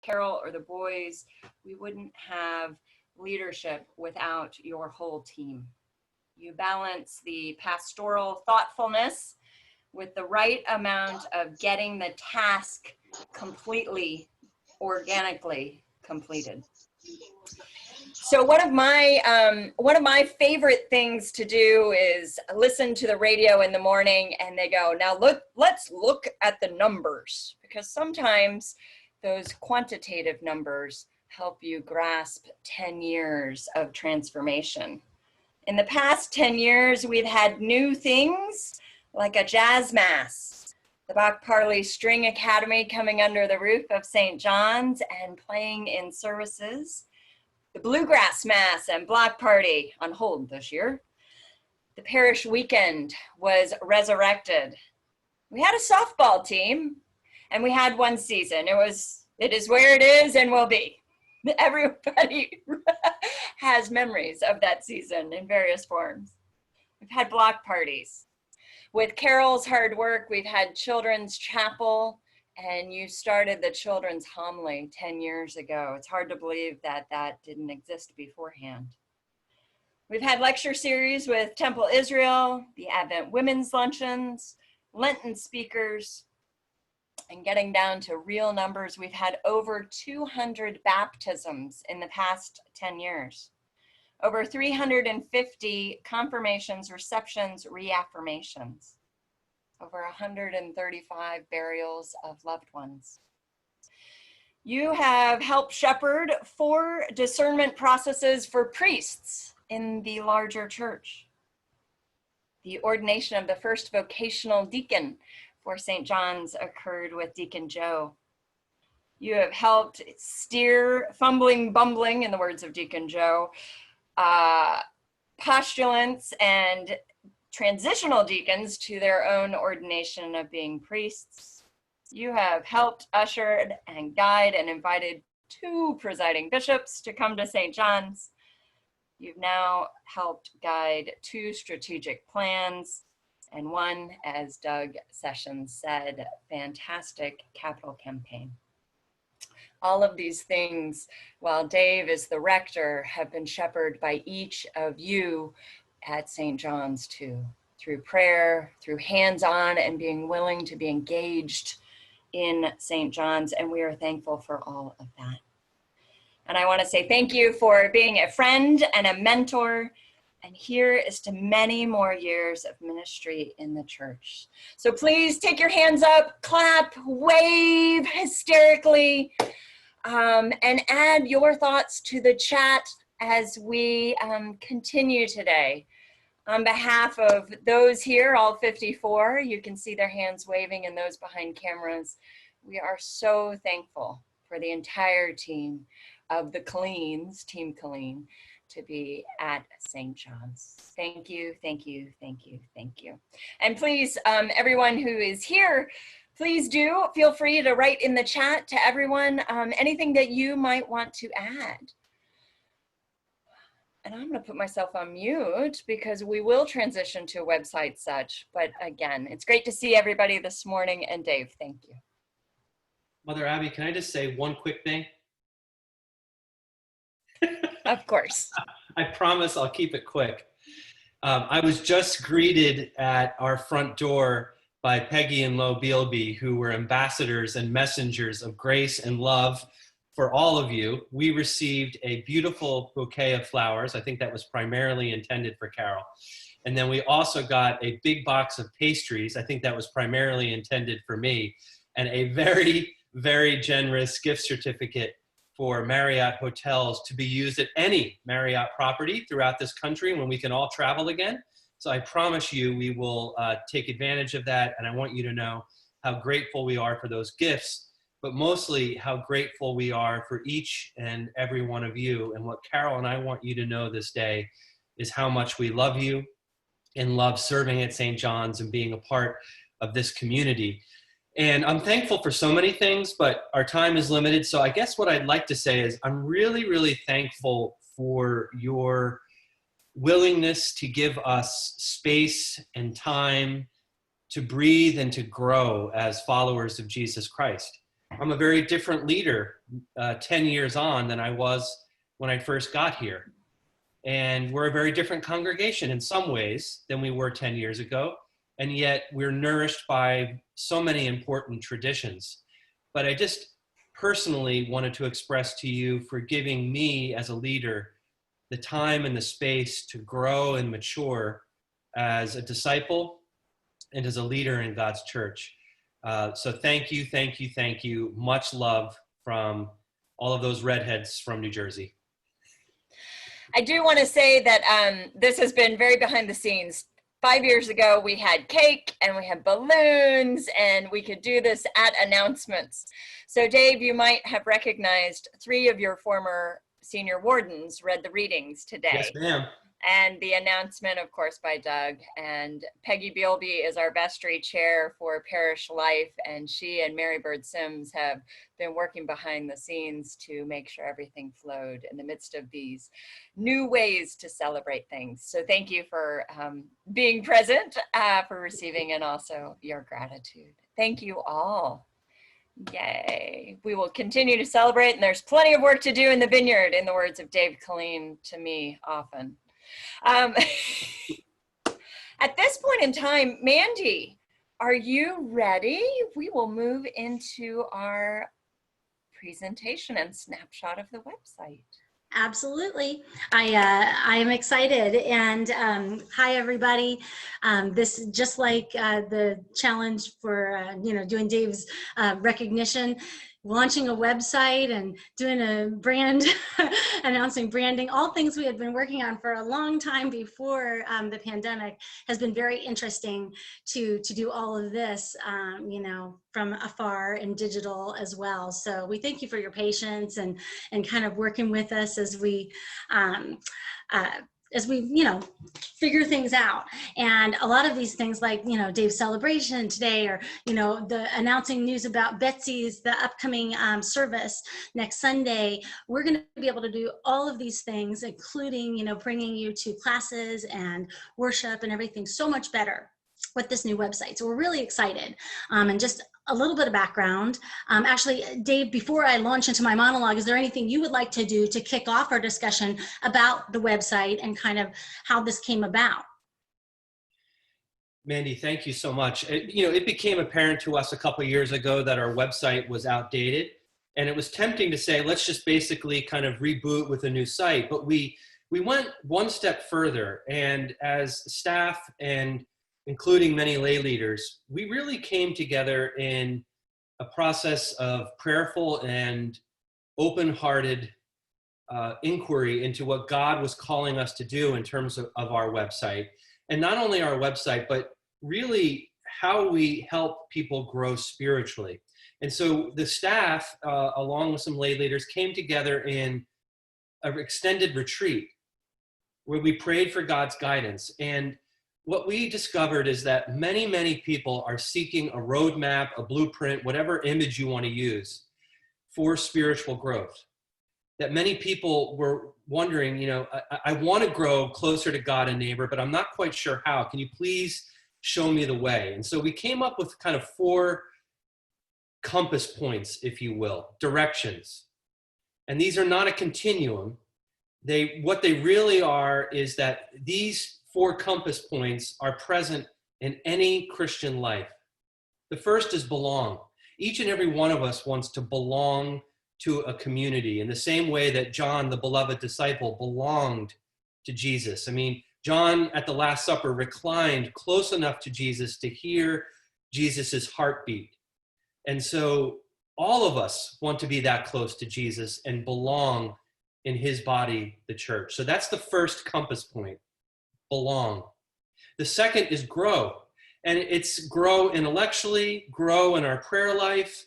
Carol or the boys, we wouldn't have leadership without your whole team. You balance the pastoral thoughtfulness with the right amount of getting the task completely, organically completed. So one of my favorite things to do is listen to the radio in the morning, and they go, now let's look at the numbers, because sometimes those quantitative numbers help you grasp 10 years of transformation. In the past 10 years, we've had new things like a jazz mass, the Bach Parley String Academy coming under the roof of St. John's and playing in services, the Bluegrass Mass and Block Party on hold this year. The parish weekend was resurrected. We had a softball team, and we had one season. It is where it is and will be. Everybody has memories of that season in various forms. We've had block parties. With Carol's hard work, we've had children's chapel, and you started the children's homily 10 years ago. It's hard to believe that that didn't exist beforehand. We've had lecture series with Temple Israel, the Advent Women's Luncheons, Lenten speakers, and getting down to real numbers, we've had over 200 baptisms in the past 10 years. Over 350 confirmations, receptions, reaffirmations. Over 135 burials of loved ones. You have helped shepherd 4 discernment processes for priests in the larger church. The ordination of the first vocational deacon for St. John's occurred with Deacon Joe. You have helped steer fumbling, bumbling, in the words of Deacon Joe, postulants and transitional deacons to their own ordination of being priests. You have helped, ushered, and guide and invited 2 presiding bishops to come to St. John's. You've now helped guide 2 strategic plans and 1, as Doug Sessions said, fantastic capital campaign. All of these things, while Dave is the rector, have been shepherded by each of you at St. John's too, through prayer, through hands-on and being willing to be engaged in St. John's, and we are thankful for all of that. And I want to say thank you for being a friend and a mentor, and here is to many more years of ministry in the church. So please take your hands up, clap, wave hysterically, and add your thoughts to the chat as we continue today. On behalf of those here, all 54, you can see their hands waving, and those behind cameras, we are so thankful for the entire team of the Colleens, Team Colleen, to be at St. John's. Thank you, thank you, thank you, thank you. And please, everyone who is here, please do feel free to write in the chat to everyone anything that you might want to add. And I'm going to put myself on mute because we will transition to a website such. But again, it's great to see everybody this morning. And Dave, thank you. Mother Abby, can I just say one quick thing? Of course. I promise I'll keep it quick. I was just greeted at our front door by Peggy and Lo Bealby, who were ambassadors and messengers of grace and love for all of you. We received a beautiful bouquet of flowers. I think that was primarily intended for Carol. And then we also got a big box of pastries. I think that was primarily intended for me. And a very, very generous gift certificate for Marriott hotels to be used at any Marriott property throughout this country when we can all travel again. So I promise you we will take advantage of that. And I want you to know how grateful we are for those gifts, but mostly how grateful we are for each and every one of you. And what Carol and I want you to know this day is how much we love you and love serving at St. John's and being a part of this community. And I'm thankful for so many things, but our time is limited. So I guess what I'd like to say is I'm really, really thankful for your willingness to give us space and time to breathe and to grow as followers of Jesus Christ. I'm a very different leader 10 years on than I was when I first got here. And we're a very different congregation in some ways than we were 10 years ago. And yet we're nourished by so many important traditions. But I just personally wanted to express to you for giving me as a leader the time and the space to grow and mature as a disciple and as a leader in God's church. So thank you, thank you, thank you. Much love from all of those redheads from New Jersey. I do want to say that this has been very behind the scenes. 5 years ago, we had cake and we had balloons and we could do this at announcements. So Dave, you might have recognized 3 of your former senior wardens read the readings today. Yes, ma'am. And the announcement, of course, by Doug. And Peggy Bealby is our vestry chair for Parish Life. And she and Mary Bird Sims have been working behind the scenes to make sure everything flowed in the midst of these new ways to celebrate things. So thank you for being present, for receiving, and also your gratitude. Thank you all. Yay. We will continue to celebrate, and there's plenty of work to do in the vineyard, in the words of Dave Colleen to me often. At this point in time, Mandy, are you ready? We will move into our presentation and snapshot of the website. Absolutely. I am excited. And hi, everybody. This is just like the challenge for, doing Dave's recognition, launching a website and doing a brand, announcing branding, all things we had been working on for a long time before the pandemic. Has been very interesting to do all of this, from afar and digital as well. So we thank you for your patience and kind of working with us as we figure things out. And a lot of these things like, Dave's celebration today, or, the announcing news about Betsy's, the upcoming service next Sunday, we're going to be able to do all of these things, including, bringing you to classes and worship and everything so much better with this new website. So we're really excited. And just a little bit of background. Actually, Dave, before I launch into my monologue, is there anything you would like to do to kick off our discussion about the website and kind of how this came about? Mandy, thank you so much. It became apparent to us a couple of years ago that our website was outdated, and it was tempting to say, let's just basically kind of reboot with a new site. But we went one step further, and as staff and including many lay leaders, we really came together in a process of prayerful and open-hearted inquiry into what God was calling us to do in terms of our website. And not only our website, but really how we help people grow spiritually. And so the staff, along with some lay leaders, came together in an extended retreat where we prayed for God's guidance. And what we discovered is that many, many people are seeking a roadmap, a blueprint, whatever image you want to use, for spiritual growth. That many people were wondering, I want to grow closer to God and neighbor, but I'm not quite sure how. Can you please show me the way? And so we came up with kind of 4 compass points, if you will, directions. And these are not a continuum. What they really are is that these 4 compass points are present in any Christian life. The first is belong. Each and every one of us wants to belong to a community in the same way that John, the beloved disciple, belonged to Jesus. I mean, John at the Last Supper reclined close enough to Jesus to hear Jesus's heartbeat. And so all of us want to be that close to Jesus and belong in his body, the church. So that's the first compass point. Belong. The second is grow, and it's grow intellectually, grow in our prayer life,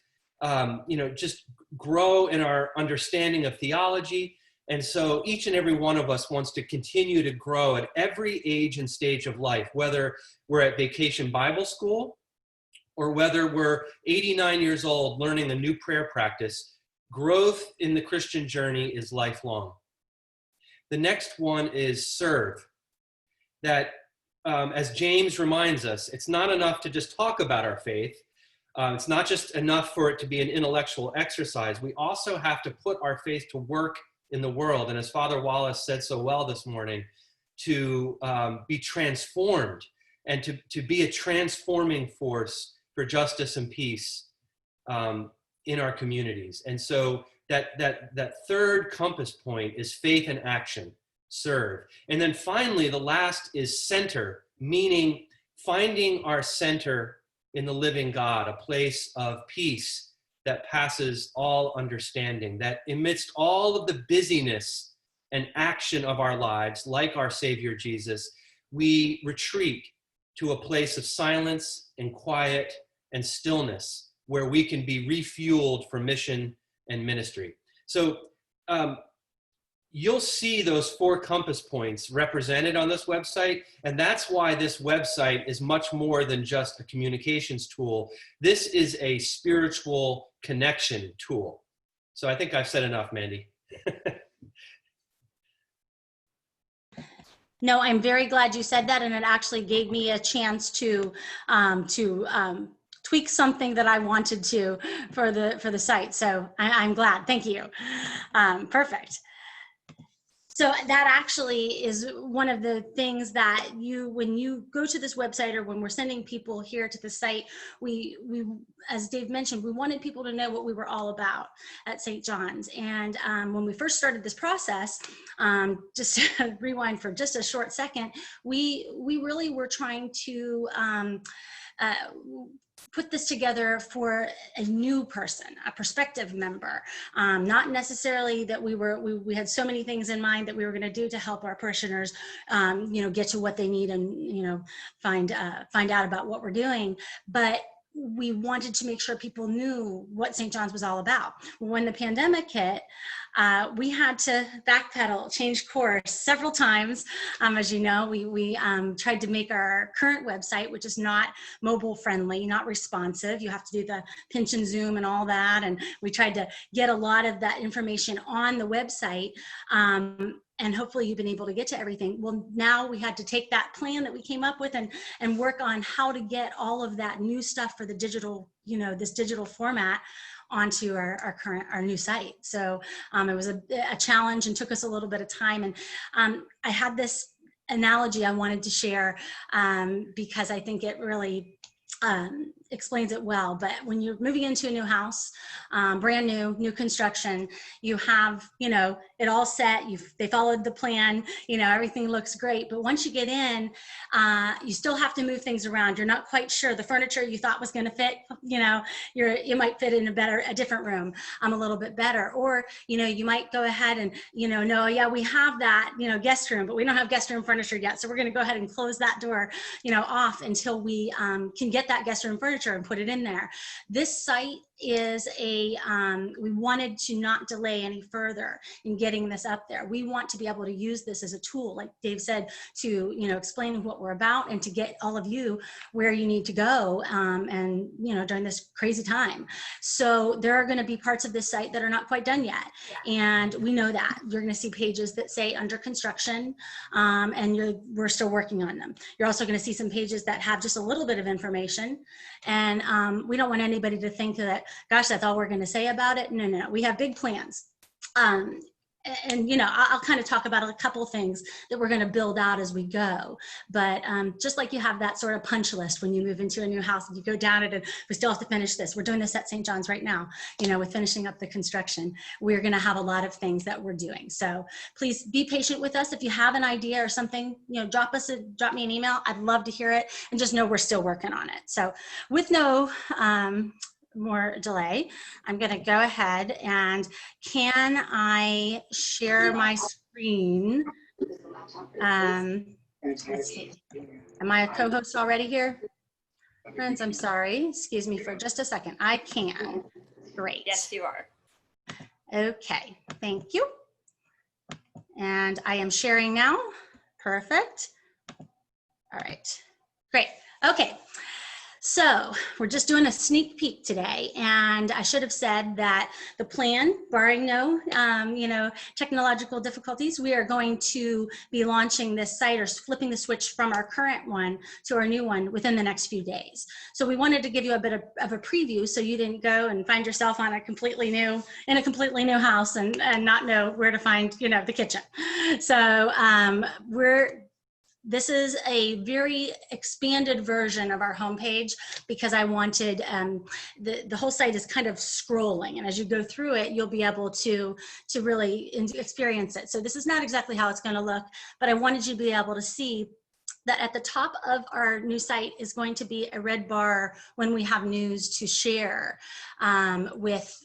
just grow in our understanding of theology. And so each and every one of us wants to continue to grow at every age and stage of life, whether we're at Vacation Bible School or whether we're 89 years old learning a new prayer practice. Growth in the Christian journey is lifelong. The next one is serve. That, as James reminds us, it's not enough to just talk about our faith. It's not just enough for it to be an intellectual exercise. We also have to put our faith to work in the world. And as Father Wallace said so well this morning, to be transformed and to be a transforming force for justice and peace in our communities. And so that third compass point is faith and action, serve. And then finally, the last is center, meaning finding our center in the living God, a place of peace that passes all understanding, that amidst all of the busyness and action of our lives, like our Savior Jesus, we retreat to a place of silence and quiet and stillness where we can be refueled for mission and ministry. So you'll see those 4 compass points represented on this website, and that's why this website is much more than just a communications tool. This is a spiritual connection tool. So I think I've said enough, Mandy. No, I'm very glad you said that, and it actually gave me a chance to tweak something that I wanted to for the site. So I'm glad. Thank you. Perfect. So that actually is one of the things that when you go to this website, or when we're sending people here to the site, we as Dave mentioned, we wanted people to know what we were all about at St. John's. And when we first started this process, just to rewind for just a short second, we really were trying to put this together for a new person, a prospective member. Not necessarily that we had so many things in mind that we were going to do to help our parishioners, get to what they need and, find out about what we're doing. But we wanted to make sure people knew what St. John's was all about. When the pandemic hit, we had to backpedal, change course several times. As you know, we tried to make our current website, which is not mobile friendly, not responsive. You have to do the pinch and zoom and all that. And we tried to get a lot of that information on the website. And hopefully you've been able to get to everything. Well, now we had to take that plan that we came up with and work on how to get all of that new stuff for the digital, this digital format onto our new site. So it was a challenge and took us a little bit of time. And I had this analogy I wanted to share because I think it really explains it well. But when you're moving into a new house, brand new construction, you have, it all set, they followed the plan, everything looks great. But once you get in, you still have to move things around. You're not quite sure the furniture you thought was going to fit, you might fit in a different room a little bit better. Or, you might go ahead and, no, yeah, we have that, guest room, but we don't have guest room furniture yet. So we're going to go ahead and close that door, off until we can get that guest room furniture and put it in there. This site is we wanted to not delay any further in getting this up there. We want to be able to use this as a tool, like Dave said, to, explain what we're about and to get all of you where you need to go and, during this crazy time. So there are going to be parts of this site that are not quite done yet. And we know that. You're going to see pages that say under construction and we're still working on them. You're also going to see some pages that have just a little bit of information. And we don't want anybody to think that, gosh, that's all we're going to say about it. No, we have big plans. And I'll kind of talk about a couple things that we're going to build out as we go. But just like you have that sort of punch list when you move into a new house and you go down it and we still have to finish this. We're doing this at St. John's right now, with finishing up the construction. We're going to have a lot of things that we're doing. So please be patient with us. If you have an idea or something, drop me an email. I'd love to hear it, and just know we're still working on it. So with no more delay, I'm going to go ahead and can I share my screen? Let's see. Am I a co-host already here? Friends, I'm sorry. Excuse me for just a second. I can. Great. Yes, you are. Okay. Thank you. And I am sharing now. Perfect. All right. Great. Okay. So we're just doing a sneak peek today, and I should have said that the plan, barring no, technological difficulties, we are going to be launching this site or flipping the switch from our current one to our new one within the next few days. So we wanted to give you a bit of a preview, so you didn't go and find yourself in a completely new house and not know where to find, the kitchen. So this is a very expanded version of our homepage because I wanted, the whole site is kind of scrolling, and as you go through it, you'll be able to really experience it. So this is not exactly how it's going to look, but I wanted you to be able to see that at the top of our new site is going to be a red bar when we have news to share with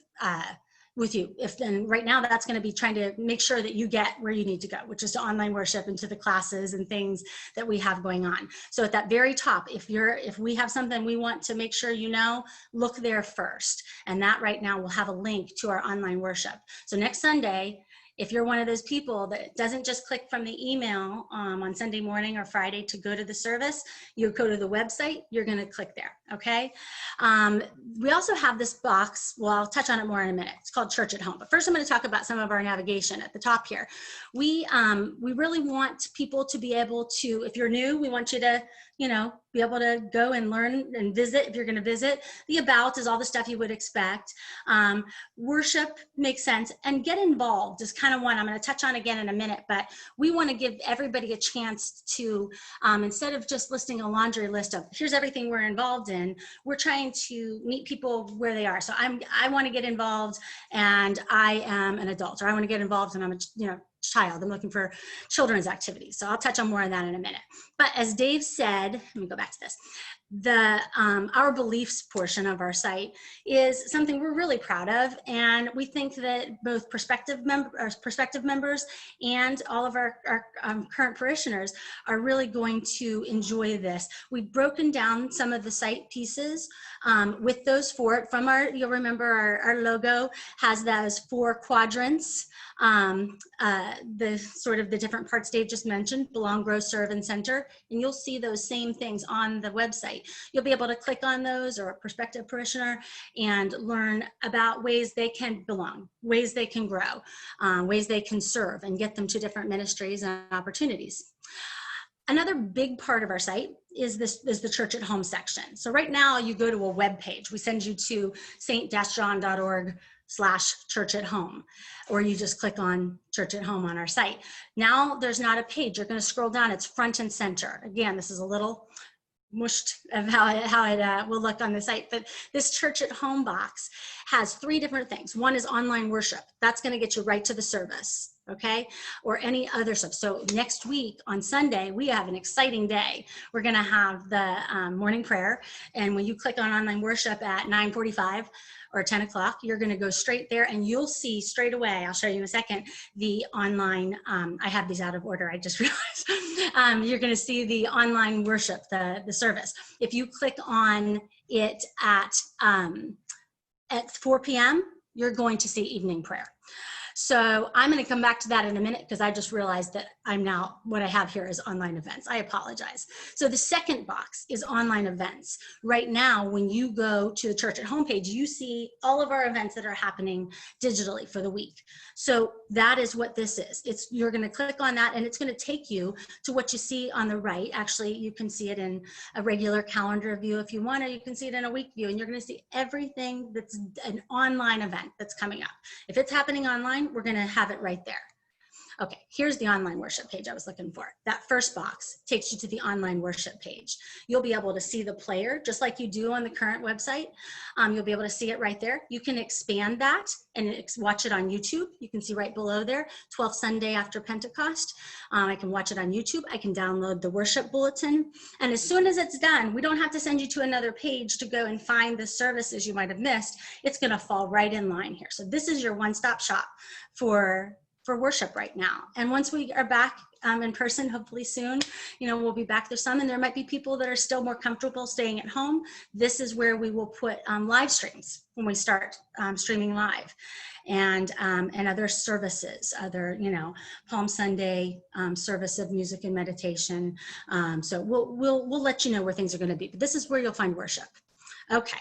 you. And right now that's going to be trying to make sure that you get where you need to go, which is to online worship and to the classes and things that we have going on. So at that very top, if we have something we want to make sure look there first. And that right now will have a link to our online worship. So next Sunday, if you're one of those people that doesn't just click from the email on Sunday morning or Friday to go to the service, you go to the website, you're going to click there, okay? We also have this box, well, I'll touch on it more in a minute. It's called Church at Home. But first I'm going to talk about some of our navigation at the top here. We really want people to be able to, if you're new, we want you to, be able to go and learn and visit if you're going to visit. The about is all the stuff you would expect. Worship makes sense, and get involved is kind of one I'm going to touch on again in a minute, but we want to give everybody a chance to, instead of just listing a laundry list of here's everything we're involved in, we're trying to meet people where they are. So I want to get involved and I am an adult, or I want to get involved and I'm a child. I'm looking for children's activities. So I'll touch on more on that in a minute. But as Dave said, let me go back to this. Our beliefs portion of our site is something we're really proud of, and we think that both prospective members and all of our current parishioners are really going to enjoy this. We've broken down some of the site pieces with those four from you'll remember our logo has those 4 quadrants. The sort of the different parts Dave just mentioned: belong, grow, serve, and center. And you'll see those same things on the website. You'll be able to click on those, or a prospective parishioner, and learn about ways they can belong, ways they can grow, ways they can serve, and get them to different ministries and opportunities. Another big part of our site is the Church at Home section. So right now you go to a web page. We send you to st-john.org/Church at Home, or you just click on Church at Home on our site. Now there's not a page. You're going to scroll down. It's front and center. Again, this is a little mushed of how it will look on the site, but this Church at Home box has 3 different things. One is online worship. That's going to get you right to the service, okay? Or any other stuff. So next week on Sunday, we have an exciting day. We're going to have the morning prayer, and when you click on online worship at 9:45 or 10 o'clock, you're going to go straight there, and you'll see straight away, I'll show you in a second, the online, I have these out of order, I just realized. You're going to see the online worship, the service. If you click on it at 4 p.m., you're going to see evening prayer. So I'm going to come back to that in a minute because I just realized that what I have here is online events. I apologize. So the second box is online events. Right now, when you go to the Church at Home page, you see all of our events that are happening digitally for the week. So that is what this is. You're going to click on that, and it's going to take you to what you see on the right. Actually, you can see it in a regular calendar view if you want, or you can see it in a week view, and you're going to see everything that's an online event that's coming up. If it's happening online, we're going to have it right there. Okay, here's the online worship page I was looking for. That first box takes you to the online worship page. You'll be able to see the player just like you do on the current website. You'll be able to see it right there. You can expand that and watch it on YouTube. You can see right below there, 12th Sunday after Pentecost. I can watch it on YouTube. I can download the worship bulletin. And as soon as it's done, we don't have to send you to another page to go and find the services you might have missed. It's going to fall right in line here. So this is your one-stop shop for for worship right now. And once we are back in person, hopefully soon, we'll be back. There's some, and there might be people that are still more comfortable staying at home. This is where we will put live streams when we start streaming live, and other services, other, Palm Sunday service of music and meditation. So we'll let you know where things are going to be, but this is where you'll find worship. Okay.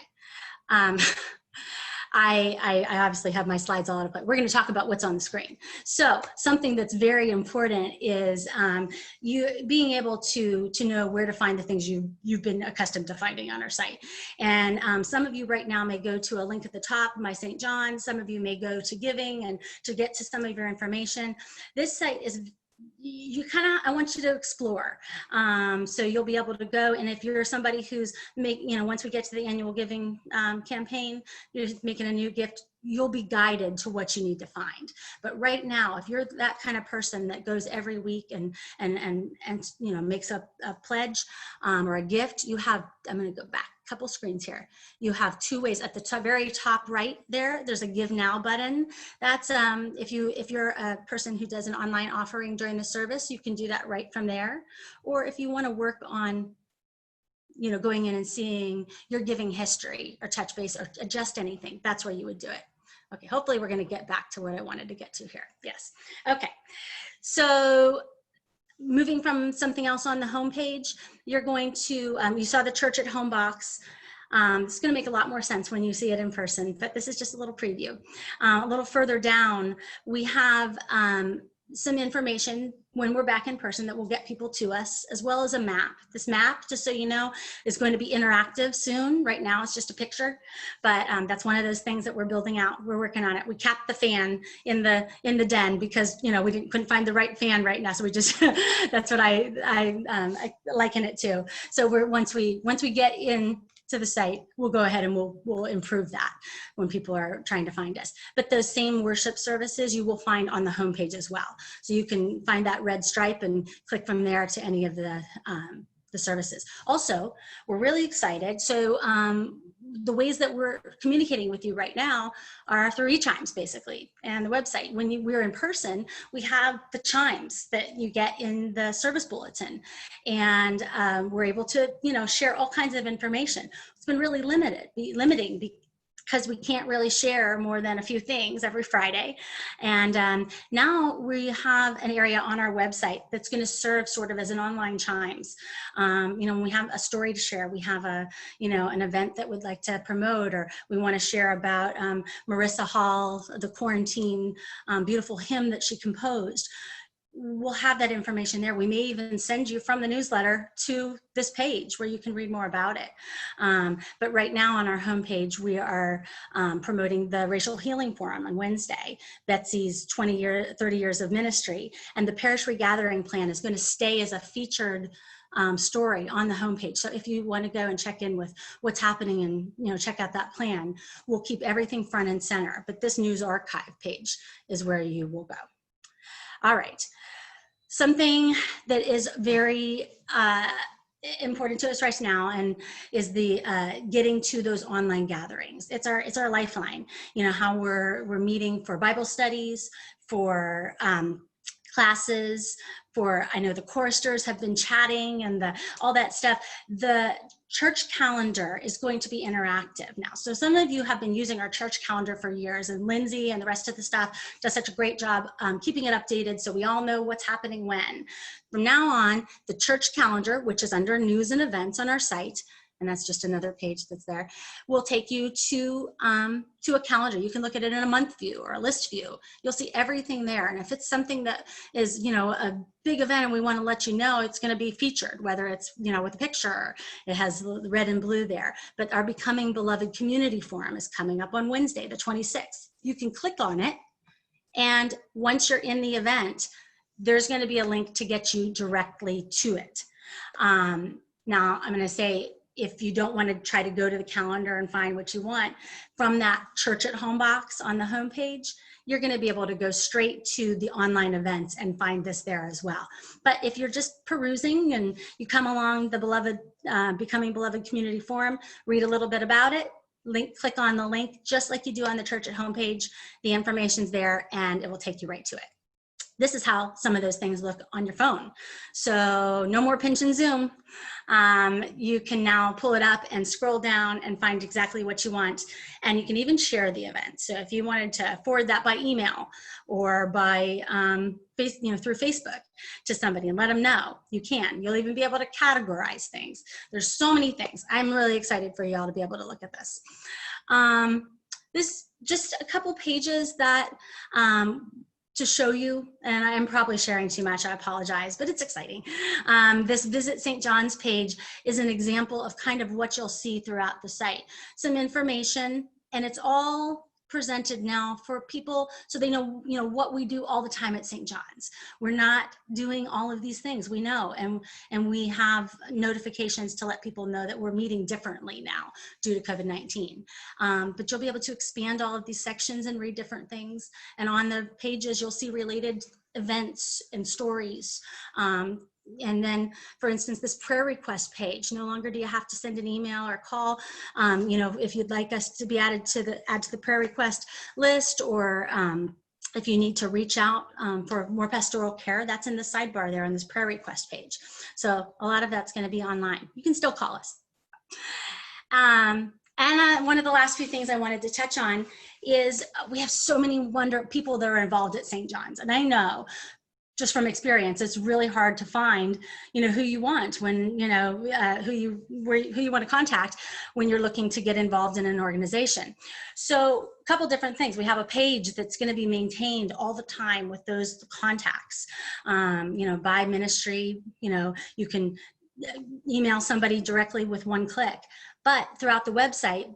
I obviously have my slides all out of place. We're going to talk about what's on the screen. So something that's very important is you being able to know where to find the things you've been accustomed to finding on our site. And some of you right now may go to a link at the top, My St. John. Some of you may go to Giving and to get to some of your information. This site is I want you to explore. So you'll be able to go, and if you're somebody who's once we get to the annual giving campaign, you're making a new gift, you'll be guided to what you need to find. But right now, if you're that kind of person that goes every week and makes a pledge or a gift, you have, I'm going to go back a couple screens here. You have two ways. At the very top right there's a Give Now button. That's if you're a person who does an online offering during the service, you can do that right from there. Or if you want to work on going in and seeing your giving history or touch base or adjust anything, that's where you would do it. Okay, hopefully we're going to get back to what I wanted to get to here. Yes. Okay. So moving from something else on the homepage, you're going to, you saw the Church at Home box. It's going to make a lot more sense when you see it in person, but this is just a little preview. A little further down, we have some information when we're back in person that will get people to us, as well as a map. This map, just so you know, is going to be interactive soon. Right now it's just a picture, but that's one of those things that we're building out. We're working on it. We capped the fan in the den because we couldn't find the right fan right now, so we just that's what I liken it to. So once we get in to the site, we'll go ahead and we'll improve that when people are trying to find us. But those same worship services you will find on the homepage as well. So you can find that red stripe and click from there to any of the services. Also, we're really excited. So the ways that we're communicating with you right now are through e-chimes, basically, and the website. When we're in person, we have the chimes that you get in the service bulletin, and we're able to, share all kinds of information. It's been really limiting because we can't really share more than a few things every Friday. And now we have an area on our website that's going to serve sort of as an online chimes. When we have a story to share, we have an event that we'd like to promote, or we want to share about Marissa Hall, the quarantine beautiful hymn that she composed. We'll have that information there. We may even send you from the newsletter to this page where you can read more about it. But right now on our homepage, we are promoting the Racial Healing Forum on Wednesday, Betsy's 30 years of ministry, and the Parish Regathering Plan is going to stay as a featured story on the homepage. So if you want to go and check in with what's happening and check out that plan, we'll keep everything front and center. But this news archive page is where you will go. All right. Something that is very important to us right now and is the getting to those online gatherings. It's our lifeline. How we're meeting for Bible studies, for classes, I know the choristers have been chatting and all that stuff. The church calendar is going to be interactive now. So some of you have been using our church calendar for years, and Lindsay and the rest of the staff does such a great job keeping it updated so we all know what's happening when. From now on, the church calendar, which is under news and events on our site, and that's just another page that's there, will take you to a calendar. You can look at it in a month view or a list view. You'll see everything there. And if it's something that is, a big event and we want to let you know, it's going to be featured, whether it's, with a picture, it has red and blue there. But our Becoming Beloved Community Forum is coming up on Wednesday, the 26th. You can click on it, and once you're in the event, there's going to be a link to get you directly to it. Now, I'm going to say, if you don't want to try to go to the calendar and find what you want, from that Church at Home box on the homepage, you're going to be able to go straight to the online events and find this there as well. But if you're just perusing and you come along the Becoming Beloved Community Forum, read a little bit about it, click on the link, just like you do on the Church at Home page, the information's there and it will take you right to it. This is how some of those things look on your phone. So no more pinch and zoom. You can now pull it up and scroll down and find exactly what you want. And you can even share the event. So if you wanted to forward that by email or by through Facebook to somebody and let them know, you can. You'll even be able to categorize things. There's so many things. I'm really excited for y'all to be able to look at this. This just a couple pages that to show you, and I'm probably sharing too much, I apologize, but it's exciting. This Visit St. John's page is an example of kind of what you'll see throughout the site. Some information, and it's all presented now for people so they know, what we do all the time at St. John's. We're not doing all of these things, we know, and we have notifications to let people know that we're meeting differently now due to COVID-19. But you'll be able to expand all of these sections and read different things. And on the pages, you'll see related events and stories. And then, for instance, this prayer request page, no longer do you have to send an email or call. If you'd like us to be add to the prayer request list, or if you need to reach out for more pastoral care, that's in the sidebar there on this prayer request page. So a lot of that's going to be online. You can still call us. One of the last few things I wanted to touch on is we have so many people that are involved at St. John's, and I know just from experience, it's really hard to find, who you want when, who you want to contact when you're looking to get involved in an organization. So a couple different things. We have a page that's going to be maintained all the time with those contacts, by ministry. You can email somebody directly with one click, but throughout the website,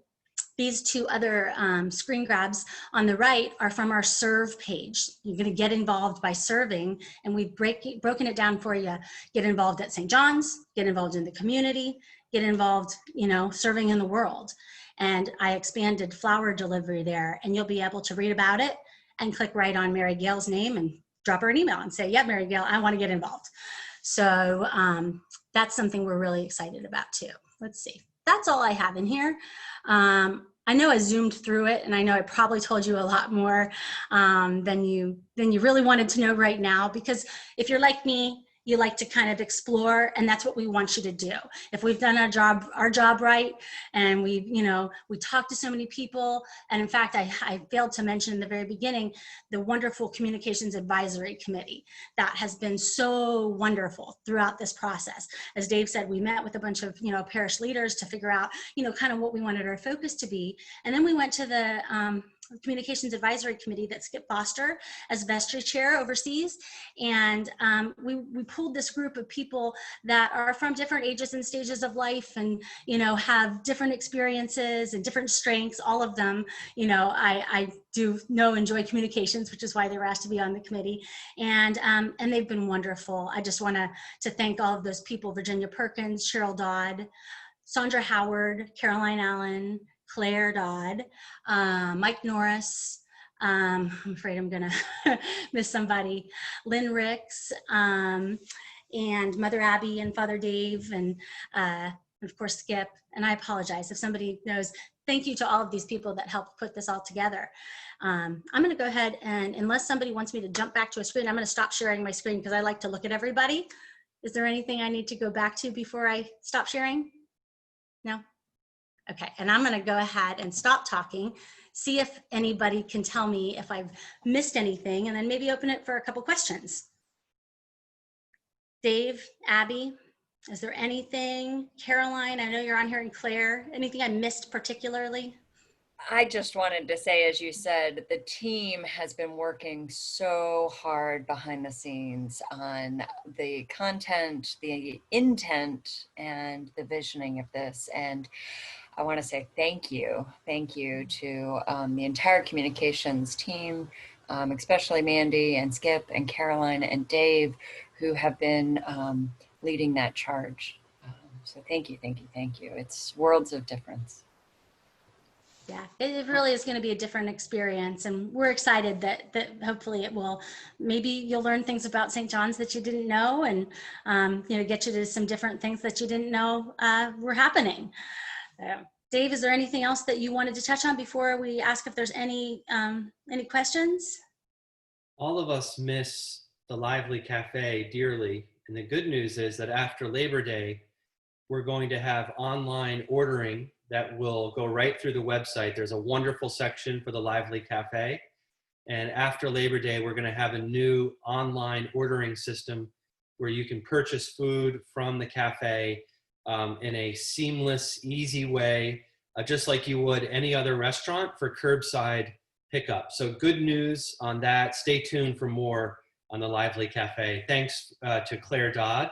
these two other screen grabs on the right are from our serve page. You're going to get involved by serving, and we've broken it down for you. Get involved at St. John's, get involved in the community, get involved, serving in the world. And I expanded flower delivery there, and you'll be able to read about it and click right on Mary Gail's name and drop her an email and say, yeah, Mary Gail, I want to get involved. So that's something we're really excited about too. Let's see. That's all I have in here. I know I zoomed through it, and I know I probably told you a lot more than you really wanted to know right now, because if you're like me, you like to kind of explore, and that's what we want you to do. If we've done our job right, and we talk to so many people, and in fact, I failed to mention in the very beginning, the wonderful Communications Advisory Committee that has been so wonderful throughout this process. As Dave said, we met with a bunch of, parish leaders to figure out, kind of what we wanted our focus to be. And then we went to the Communications Advisory Committee that Skip Foster as vestry chair oversees. And we pulled this group of people that are from different ages and stages of life, and, have different experiences and different strengths, all of them. I do enjoy communications, which is why they were asked to be on the committee. And they've been wonderful. I just want to thank all of those people: Virginia Perkins, Cheryl Dodd, Sandra Howard, Caroline Allen, Claire Dodd, Mike Norris, I'm afraid I'm gonna miss somebody, Lynn Ricks, and Mother Abby and Father Dave, and of course Skip. And I apologize if somebody knows. Thank you to all of these people that helped put this all together. I'm gonna go ahead, and unless somebody wants me to jump back to a screen, I'm gonna stop sharing my screen because I like to look at everybody. Is there anything I need to go back to before I stop sharing? No? Okay, and I'm going to go ahead and stop talking, see if anybody can tell me if I've missed anything, and then maybe open it for a couple questions. Dave, Abby, is there anything? Caroline, I know you're on here, and Claire, anything I missed particularly? I just wanted to say, as you said, the team has been working so hard behind the scenes on the content, the intent, and the visioning of this. And I want to say thank you to the entire communications team, especially Mandy and Skip and Caroline and Dave, who have been leading that charge. So thank you. It's worlds of difference. Yeah, it really is going to be a different experience, and we're excited that hopefully it will. Maybe you'll learn things about St. John's that you didn't know, and get you to some different things that you didn't know were happening. Dave, is there anything else that you wanted to touch on before we ask if there's any questions? All of us miss the Lively Cafe dearly. And the good news is that after Labor Day, we're going to have online ordering that will go right through the website. There's a wonderful section for the Lively Cafe. And after Labor Day, we're going to have a new online ordering system where you can purchase food from the cafe in a seamless, easy way, just like you would any other restaurant for curbside pickup. So good news on that. Stay tuned for more on the Lively Cafe. Thanks to Claire Dodd,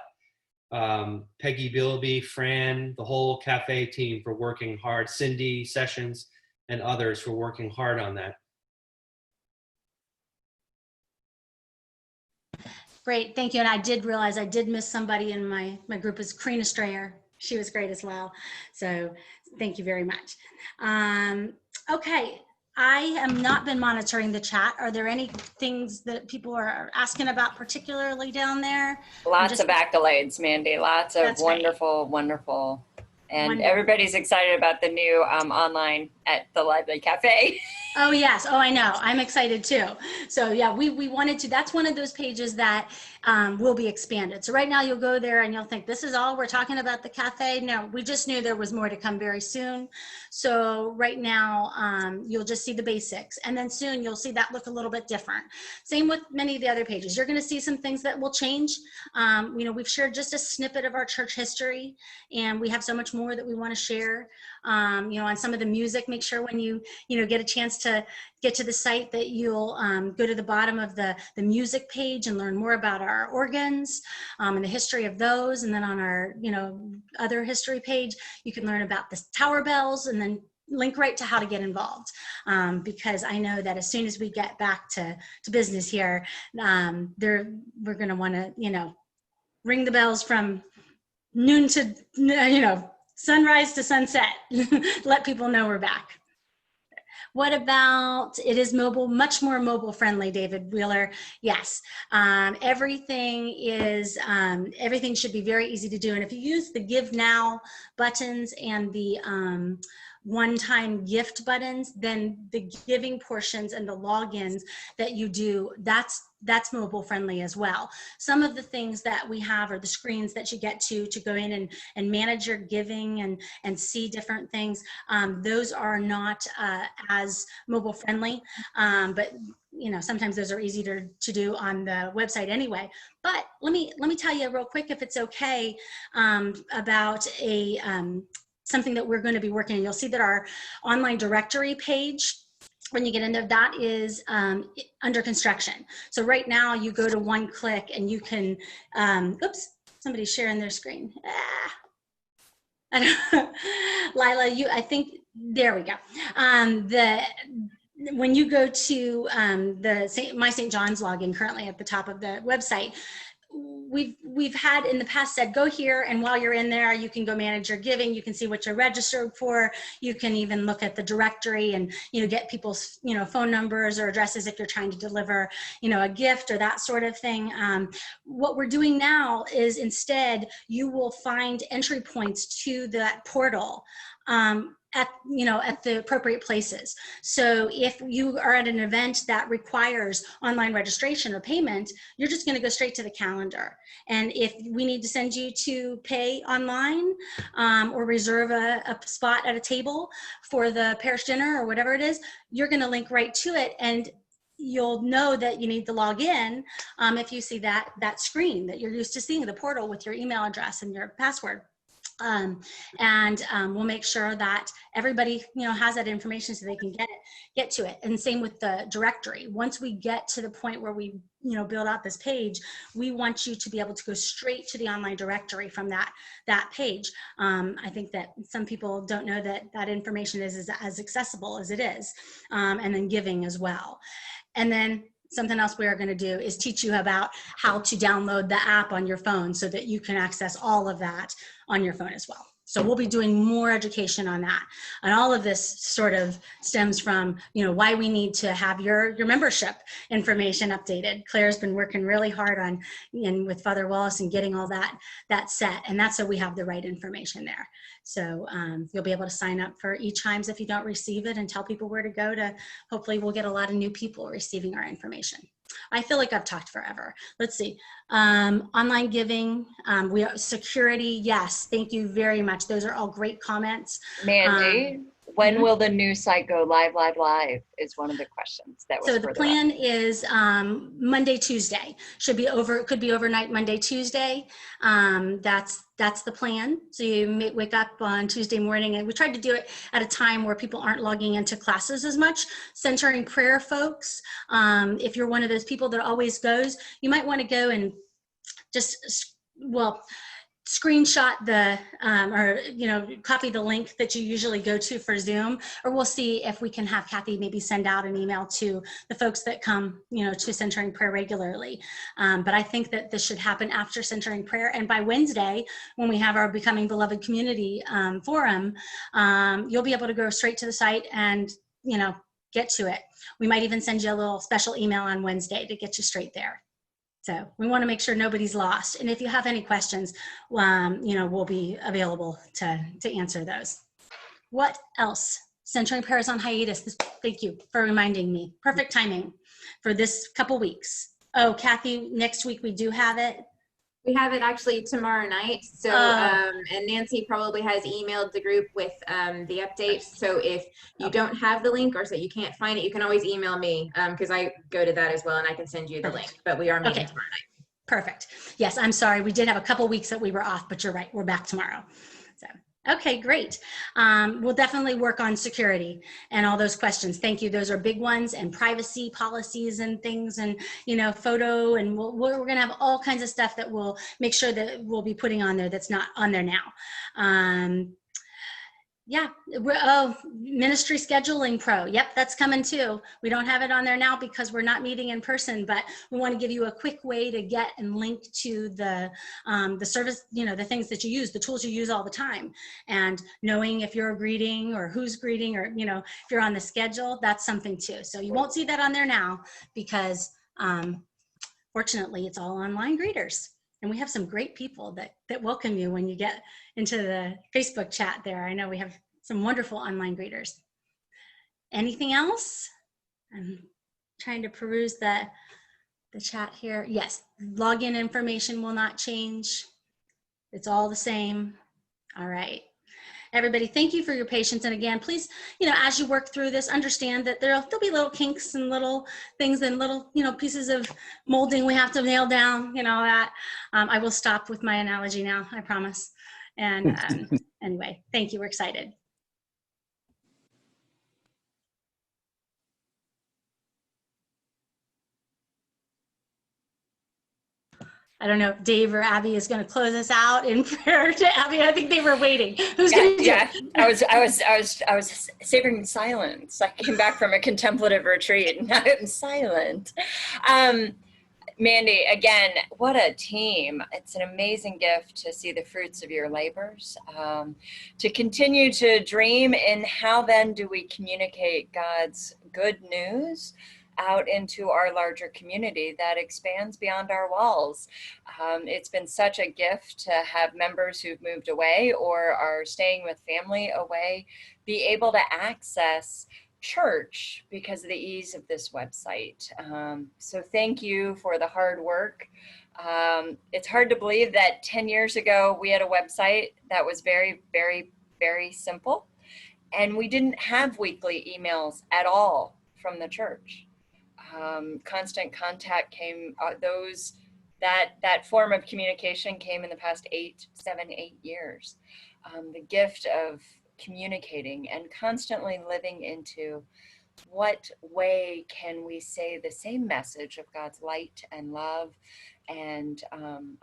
Peggy Bilby, Fran, the whole cafe team for working hard, Cindy Sessions, and others for working hard on that. Great, thank you. And I did realize I did miss somebody in my group is Karina Strayer. She was great as well. So thank you very much. Okay, I have not been monitoring the chat. Are there any things that people are asking about particularly down there? Lots of accolades, Mandy. Lots of wonderful, wonderful. And everybody's excited about the new online at the Lively Cafe. Oh yes, oh I know, I'm excited too. So yeah, we wanted to, that's one of those pages that will be expanded. So right now you'll go there and you'll think this is all we're talking about the cafe. No, we just knew there was more to come very soon. So right now you'll just see the basics, and then soon you'll see that look a little bit different. Same with many of the other pages. You're gonna see some things that will change. You know, we've shared just a snippet of our church history, and we have so much more that we wanna share. You know, on some of the music, make sure when you get a chance to get to the site that you'll go to the bottom of the music page and learn more about our organs and the history of those. And then on our other history page, you can learn about the tower bells, and then link right to how to get involved, because I know that as soon as we get back to business here, we're going to want to ring the bells from noon to sunrise to sunset. Let people know we're back. What about, it is mobile, much more mobile friendly, David Wheeler? Yes, everything should be very easy to do. And if you use the Give Now buttons and the one-time gift buttons, then the giving portions and the logins that you do, that's mobile friendly as well. Some of the things that we have are the screens that you get to go in and manage your giving and see different things. Those are not as mobile friendly, but sometimes those are easy to do on the website anyway. But let me tell you real quick, if it's okay, about something that we're going to be working on. You'll see that our online directory page, when you get into that, is under construction. So right now you go to one click and you can, oops, somebody's sharing their screen. Lila, I think, there we go. When you go to my St. John's login currently at the top of the website, we've had in the past said, go here, and while you're in there, you can go manage your giving. You can see what you're registered for. You can even look at the directory and get people's phone numbers or addresses if you're trying to deliver a gift or that sort of thing. What we're doing now is instead you will find entry points to that portal at the appropriate places. So if you are at an event that requires online registration or payment, you're just going to go straight to the calendar. And if we need to send you to pay online or reserve a spot at a table for the parish dinner or whatever it is, you're going to link right to it, and you'll know that you need to log in if you see that screen that you're used to seeing, the portal with your email address and your password. We'll make sure that everybody has that information so they can get to it. And same with the directory. Once we get to the point where we build out this page, we want you to be able to go straight to the online directory from that page. I think that some people don't know that information is as accessible as it is, and then giving as well. And then something else we are going to do is teach you about how to download the app on your phone so that you can access all of that on your phone as well. So we'll be doing more education on that. And all of this sort of stems from, why we need to have your membership information updated. Claire's been working really hard on, and with Father Wallace, and getting all that set. And that's so we have the right information there. So you'll be able to sign up for eChimes if you don't receive it, and tell people where to go to. Hopefully we'll get a lot of new people receiving our information. I feel like I've talked forever. Let's see. Online giving, we are security. Yes. Thank you very much. Those are all great comments. Mandy, when mhm. will the new site go live is one of the questions that was So the further up. plan is Monday, Tuesday. Should be over. It could be overnight Monday, Tuesday. That's the plan. So you may wake up on Tuesday morning, and we tried to do it at a time where people aren't logging into classes as much. Centering Prayer, folks. If you're one of those people that always goes, you might want to go and just screenshot the or copy the link that you usually go to for Zoom, or we'll see if we can have Kathy maybe send out an email to the folks that come to Centering Prayer regularly. But I think that this should happen after Centering Prayer, and by Wednesday when we have our Becoming Beloved Community forum, you'll be able to go straight to the site and get to it. We might even send you a little special email on Wednesday to get you straight there. So we want to make sure nobody's lost. And if you have any questions, we'll be available to answer those. What else? Centering Prayer is on hiatus. Thank you for reminding me. Perfect timing for this couple weeks. Oh, Kathy, next week we do have it. We have it actually tomorrow night. So, and Nancy probably has emailed the group with the updates. So if you don't have the link or so you can't find it, you can always email me because I go to that as well and I can send you the link. But we are meeting tomorrow night. Perfect. Yes, I'm sorry. We did have a couple weeks that we were off, but you're right. We're back tomorrow. So. Okay, great. We'll definitely work on security and all those questions. Thank you. Those are big ones, and privacy policies and things, and photo, and we're going to have all kinds of stuff that we'll make sure that we'll be putting on there that's not on there now. Yeah. Ministry Scheduling Pro. Yep, that's coming too. We don't have it on there now because we're not meeting in person, but we want to give you a quick way to get and link to the service, the things that you use, the tools you use all the time. And knowing if you're greeting or who's greeting, or, if you're on the schedule, that's something too. So you won't see that on there now because fortunately it's all online greeters. And we have some great people that welcome you when you get into the Facebook chat there. I know we have some wonderful online greeters. Anything else? I'm trying to peruse the chat here. Yes, login information will not change. It's all the same. All right. Everybody, thank you for your patience. And again, please, as you work through this, understand that there'll be little kinks and little things and little, pieces of molding we have to nail down, that. I will stop with my analogy now, I promise. And anyway, thank you. We're excited. I don't know if Dave or Abby is going to close us out in prayer to Abby. I think they were waiting. Who's going to do it? I was savoring silence. I came back from a contemplative retreat and now I'm silent. Mandy, again, what a team. It's an amazing gift to see the fruits of your labors, to continue to dream in how then do we communicate God's good news out into our larger community that expands beyond our walls. It's been such a gift to have members who've moved away or are staying with family away be able to access church because of the ease of this website. So thank you for the hard work. It's hard to believe that 10 years ago we had a website that was very, very, very simple, and we didn't have weekly emails at all from the church. Constant contact came, that form of communication came in the past 7, 8 years. The gift of communicating and constantly living into what way can we say the same message of God's light and love and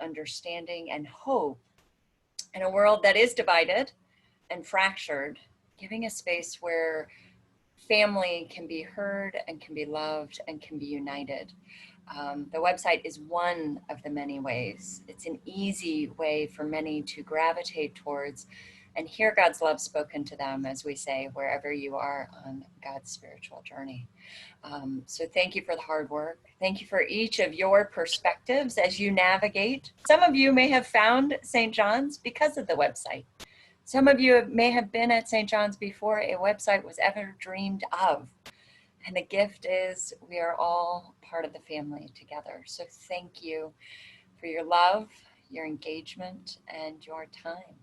understanding and hope in a world that is divided and fractured, giving a space where family can be heard and can be loved and can be united. The website is one of the many ways. It's an easy way for many to gravitate towards and hear God's love spoken to them, as we say, wherever you are on God's spiritual journey. So thank you for the hard work. Thank you for each of your perspectives as you navigate. Some of you may have found St. John's because of the website. Some of you may have been at St. John's before a website was ever dreamed of. And the gift is we are all part of the family together. So thank you for your love, your engagement, and your time.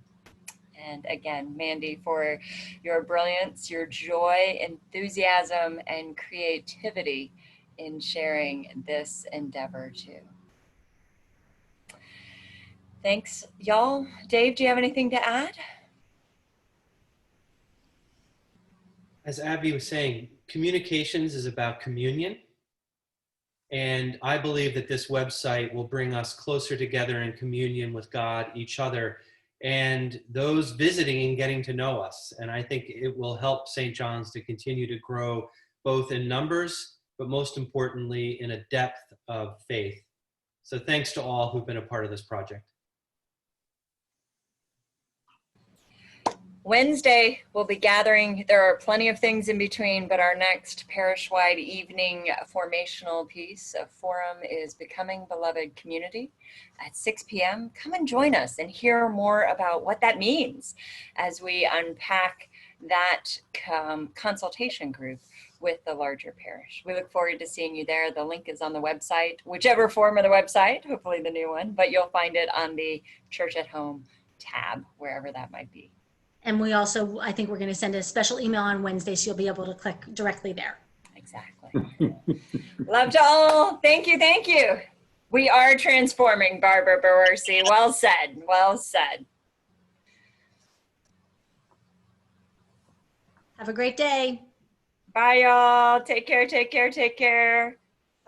And again, Mandy, for your brilliance, your joy, enthusiasm, and creativity in sharing this endeavor too. Thanks, y'all. Dave, do you have anything to add? As Abby was saying, communications is about communion. And I believe that this website will bring us closer together in communion with God, each other, and those visiting and getting to know us. And I think it will help St. John's to continue to grow both in numbers, but most importantly, in a depth of faith. So thanks to all who've been a part of this project. Wednesday, we'll be gathering. There are plenty of things in between, but our next parish-wide evening formational piece of forum is Becoming Beloved Community at 6 p.m. Come and join us and hear more about what that means as we unpack that consultation group with the larger parish. We look forward to seeing you there. The link is on the website, whichever form of the website, hopefully the new one, but you'll find it on the Church at Home tab, wherever that might be. And we also, I think we're going to send a special email on Wednesday, so you'll be able to click directly there. Exactly. Love to all. Thank you. Thank you. We are transforming, Barbara Bawersi. Well said. Well said. Have a great day. Bye, y'all. Take care. Take care. Take care.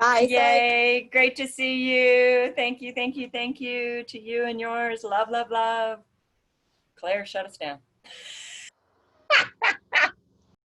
Bye. Yay. Great to see you. Thank you. Thank you. Thank you to you and yours. Love, love, love. Claire, shut us down.